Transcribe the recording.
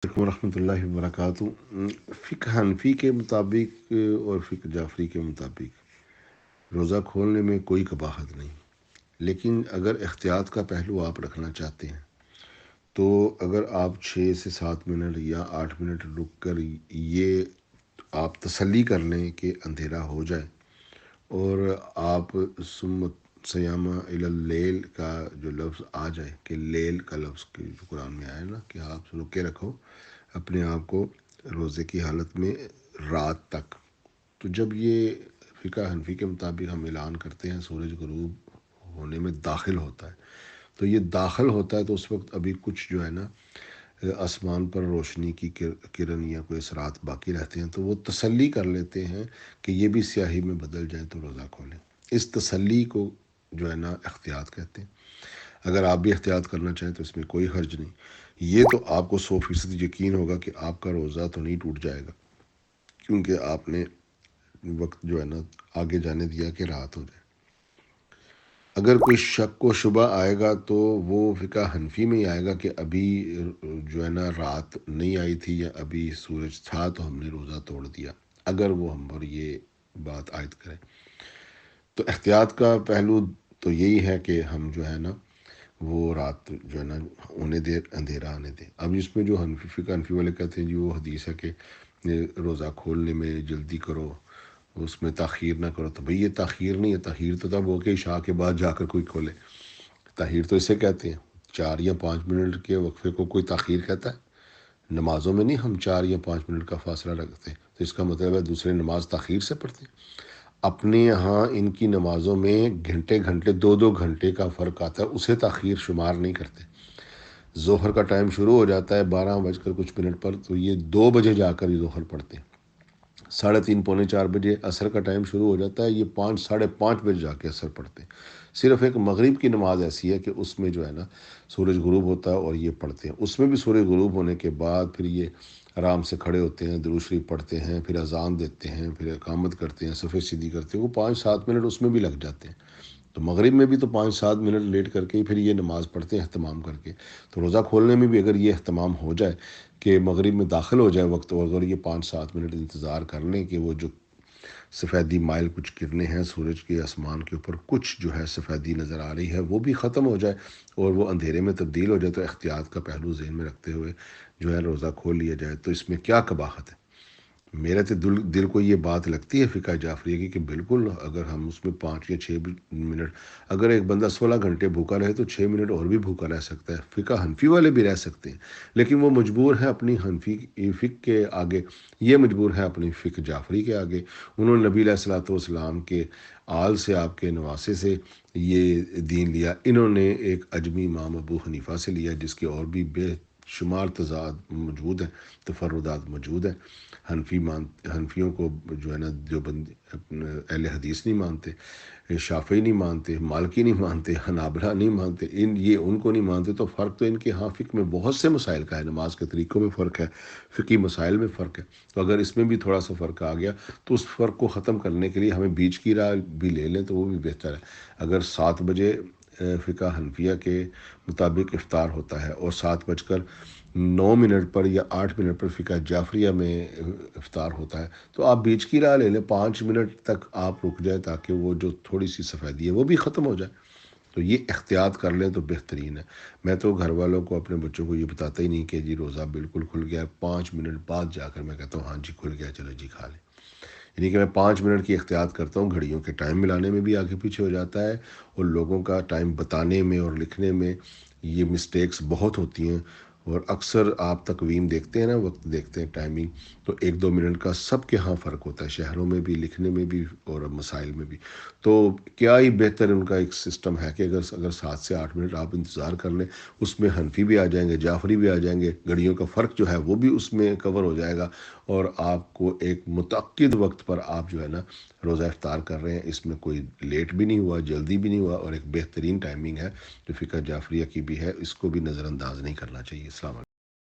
علیکم ورحمۃ اللہ وبرکاتہ۔ فقہ حنفی کے مطابق اور فقہ جعفری کے مطابق روزہ کھولنے میں کوئی قباحت نہیں، لیکن اگر احتیاط کا پہلو آپ رکھنا چاہتے ہیں تو اگر آپ 6 سے 7 منٹ یا 8 منٹ رک کر یہ آپ تسلی کر لیں کہ اندھیرا ہو جائے اور آپ سیامہ اللیل کا جو لفظ آ جائے کہ لیل کا لفظ جو قرآن میں آیا نا کہ آپ روکے رکھو اپنے آپ کو روزے کی حالت میں رات تک، تو جب یہ فقہ حنفی کے مطابق ہم اعلان کرتے ہیں سورج غروب ہونے میں داخل ہوتا ہے، تو یہ داخل ہوتا ہے تو اس وقت ابھی کچھ جو ہے نا آسمان پر روشنی کی کرن یا کوئی اثرات باقی رہتے ہیں، تو وہ تسلی کر لیتے ہیں کہ یہ بھی سیاہی میں بدل جائیں تو روزہ کھولیں۔ اس تسلی کو جو ہے نا احتیاط کہتے ہیں۔ اگر آپ بھی احتیاط کرنا چاہیں تو اس میں کوئی حرج نہیں، یہ تو آپ کو 100% یقین ہوگا کہ آپ کا روزہ تو نہیں ٹوٹ جائے گا، کیونکہ آپ نے وقت جو ہے نا آگے جانے دیا کہ رات ہو جائے۔ اگر کوئی شک و شبہ آئے گا تو وہ فقہ حنفی میں ہی آئے گا کہ ابھی جو ہے نا رات نہیں آئی تھی یا ابھی سورج تھا تو ہم نے روزہ توڑ دیا، اگر وہ ہم پر یہ بات عائد کرے۔ تو احتیاط کا پہلو تو یہی ہے کہ ہم جو ہے نا وہ رات جو ہے نا ہونے دے، اندھیرا آنے دے۔ اب اس میں جو فقہ حنفی والے کہتے ہیں جی وہ حدیث ہے کہ روزہ کھولنے میں جلدی کرو، اس میں تاخیر نہ کرو، تو بھئی یہ تاخیر نہیں ہے، تاخیر تو تب ہو کہ عشاء کے بعد جا کر کوئی کھولے، تاخیر تو اسے کہتے ہیں۔ 4 یا 5 منٹ کے وقفے کو کوئی تاخیر کہتا ہے؟ نمازوں میں نہیں ہم 4 یا 5 منٹ کا فاصلہ رکھتے تو اس کا مطلب ہے دوسرے نماز تاخیر سے پڑھتے ہیں۔ اپنے یہاں ان کی نمازوں میں گھنٹے گھنٹے 2 2 گھنٹے کا فرق آتا ہے، اسے تاخیر شمار نہیں کرتے۔ ظہر کا ٹائم شروع ہو جاتا ہے 12 بج کر کچھ منٹ پر، تو یہ 2 بجے جا کر یہ ظہر پڑھتے ہیں۔ 3:30 پونے 4 بجے عصر کا ٹائم شروع ہو جاتا ہے، یہ 5 ساڑھے 5 بجے جا کے عصر پڑھتے ہیں۔ صرف ایک مغرب کی نماز ایسی ہے کہ اس میں جو ہے نا سورج غروب ہوتا ہے اور یہ پڑھتے ہیں، اس میں بھی سورج غروب ہونے کے بعد پھر یہ آرام سے کھڑے ہوتے ہیں، درود شریف پڑھتے ہیں، پھر اذان دیتے ہیں، پھر اقامت کرتے ہیں، صفیں سیدھی کرتے ہیں، وہ 5 7 منٹ اس میں بھی لگ جاتے ہیں۔ تو مغرب میں بھی تو 5 7 منٹ لیٹ کر کے پھر یہ نماز پڑھتے ہیں اہتمام کر کے۔ تو روزہ کھولنے میں بھی اگر یہ اہتمام ہو جائے کہ مغرب میں داخل ہو جائے وقت، اور اگر یہ 5 7 منٹ انتظار کر لیں کہ وہ جو سفیدی مائل کچھ کرنے ہیں سورج کے آسمان کے اوپر، کچھ جو ہے سفیدی نظر آ رہی ہے وہ بھی ختم ہو جائے اور وہ اندھیرے میں تبدیل ہو جائے، تو احتیاط کا پہلو ذہن میں رکھتے ہوئے جو ہے روزہ کھول لیا جائے، تو اس میں کیا قباحت ہے؟ میرے تو دل کو یہ بات لگتی ہے فقہ جعفریہ کی کہ بالکل اگر ہم اس میں 5 یا 6 منٹ، اگر ایک بندہ 16 گھنٹے بھوکا رہے تو 6 منٹ اور بھی بھوکا رہ سکتا ہے، فقہ حنفی والے بھی رہ سکتے ہیں، لیکن وہ مجبور ہے اپنی حنفی فقہ کے آگے، یہ مجبور ہے اپنی فقہ جعفری کے آگے۔ انہوں نے نبی علیہ الصلوۃ والسلام کے آل سے، آپ کے نواسے سے یہ دین لیا، انہوں نے ایک اجمی امام ابو حنیفہ سے لیا جس کے اور بھی بے شمار تضاد موجود ہیں، تفردات موجود ہیں۔ حنفیوں کو جو ہے نا جو اہل حدیث نہیں مانتے، شافعی نہیں مانتے، مالکی نہیں مانتے، حنابلہ نہیں مانتے، یہ ان کو نہیں مانتے، تو فرق تو ان کے ہاں فقہ میں بہت سے مسائل کا ہے، نماز کے طریقوں میں فرق ہے، فقہی مسائل میں فرق ہے۔ تو اگر اس میں بھی تھوڑا سا فرق آ گیا تو اس فرق کو ختم کرنے کے لیے ہمیں بیچ کی راہ بھی لے لیں تو وہ بھی بہتر ہے۔ اگر 7 بجے فقہ حنفیہ کے مطابق افطار ہوتا ہے اور 7 بج کر 9 منٹ پر یا 8 منٹ پر فقہ جعفریہ میں افطار ہوتا ہے، تو آپ بیچ کی راہ لے لیں، 5 منٹ تک آپ رک جائیں تاکہ وہ جو تھوڑی سی سفیدی ہے وہ بھی ختم ہو جائے۔ تو یہ احتیاط کر لیں تو بہترین ہے۔ میں تو گھر والوں کو، اپنے بچوں کو یہ بتاتا ہی نہیں کہ جی روزہ بالکل کھل گیا، 5 منٹ بعد جا کر میں کہتا ہوں ہاں جی کھل گیا، چلو جی کھا لیں۔ یعنی کہ میں 5 منٹ کی احتیاط کرتا ہوں، گھڑیوں کے ٹائم ملانے میں بھی آگے پیچھے ہو جاتا ہے، اور لوگوں کا ٹائم بتانے میں اور لکھنے میں یہ مسٹیکس بہت ہوتی ہیں، اور اکثر آپ تقویم دیکھتے ہیں نا، وقت دیکھتے ہیں، ٹائمنگ، تو 1 2 منٹ کا سب کے ہاں فرق ہوتا ہے، شہروں میں بھی، لکھنے میں بھی اور مسائل میں بھی۔ تو کیا ہی بہتر ان کا ایک سسٹم ہے کہ اگر 7 سے 8 منٹ آپ انتظار کر لیں، اس میں حنفی بھی آ جائیں گے، جعفری بھی آ جائیں گے، گھڑیوں کا فرق جو ہے وہ بھی اس میں کور ہو جائے گا، اور آپ کو ایک متعقد وقت پر آپ جو ہے نا روزہ افطار کر رہے ہیں، اس میں کوئی لیٹ بھی نہیں ہوا، جلدی بھی نہیں ہوا، اور ایک بہترین ٹائمنگ ہے جو فقہ جعفریہ کی بھی ہے، اس کو بھی نظر انداز نہیں کرنا چاہیے۔ السلام علیکم۔